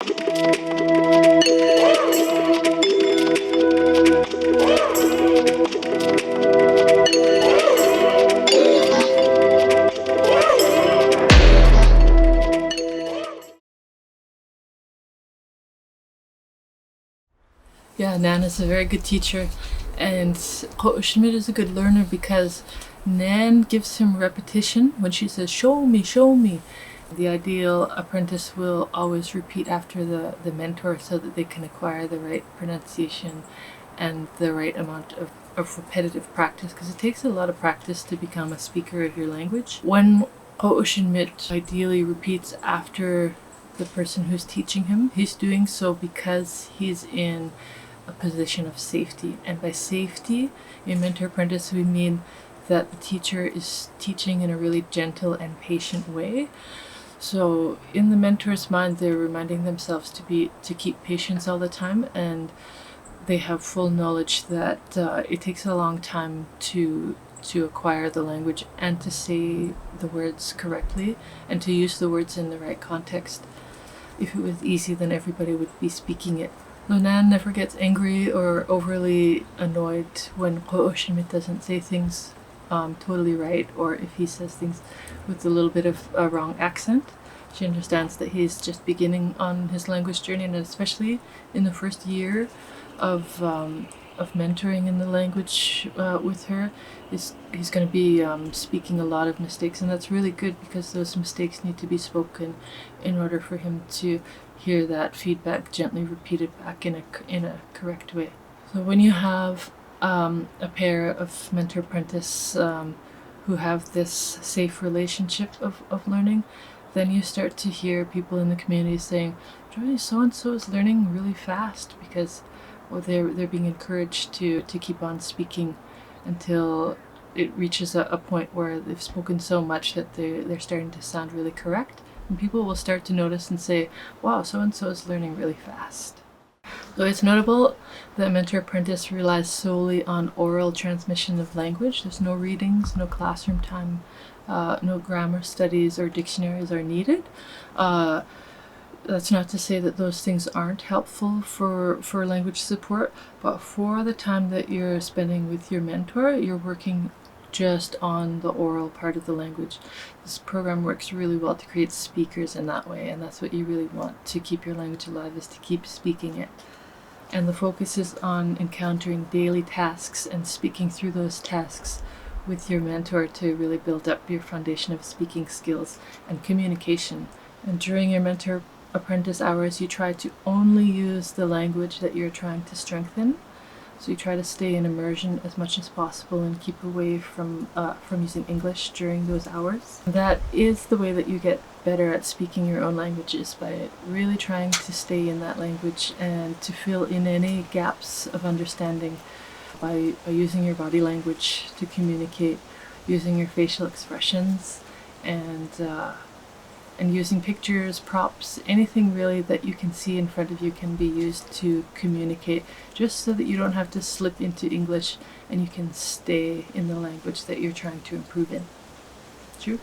Yeah, Nan is a very good teacher, and Schmidt is a good learner because Nan gives him repetition. When she says, show me, show me, the ideal apprentice will always repeat after the mentor so that they can acquire the right pronunciation and the right amount of repetitive practice, because it takes a lot of practice to become a speaker of your language. When Schmidt ideally repeats after the person who's teaching him, he's doing so because he's in a position of safety. And by safety in Mentor-Apprentice, we mean that the teacher is teaching in a really gentle and patient way. So in the mentor's mind, they're reminding themselves to keep patience all the time, and they have full knowledge that it takes a long time to acquire the language and to say the words correctly and to use the words in the right context. If it was easy, then everybody would be speaking it. Nan never gets angry or overly annoyed when Schmidt doesn't say things totally right, or if he says things with a little bit of a wrong accent. She understands that he's just beginning on his language journey, and especially in the first year of mentoring in the language with her, he's going to be speaking a lot of mistakes, and that's really good because those mistakes need to be spoken in order for him to hear that feedback gently repeated back in a correct way. So when you have a pair of mentor-apprentice who have this safe relationship of learning, then you start to hear people in the community saying, Joy, so-and-so is learning really fast, because they're being encouraged to keep on speaking until it reaches a point where they've spoken so much that they're starting to sound really correct. And people will start to notice and say, wow, so-and-so is learning really fast. So it's notable that Mentor-Apprentice relies solely on oral transmission of language. There's no readings, no classroom time, no grammar studies or dictionaries are needed. That's not to say that those things aren't helpful for language support, but for the time that you're spending with your mentor, you're working just on the oral part of the language. This program works really well to create speakers in that way, and that's what you really want to keep your language alive, is to keep speaking it. And the focus is on encountering daily tasks and speaking through those tasks with your mentor to really build up your foundation of speaking skills and communication. And during your mentor-apprentice hours, you try to only use the language that you're trying to strengthen. So you try to stay in immersion as much as possible and keep away from using English during those hours. That is the way that you get better at speaking your own languages, by really trying to stay in that language and to fill in any gaps of understanding by using your body language to communicate, using your facial expressions, and using pictures, props, anything really that you can see in front of you can be used to communicate, just so that you don't have to slip into English and you can stay in the language that you're trying to improve in. True?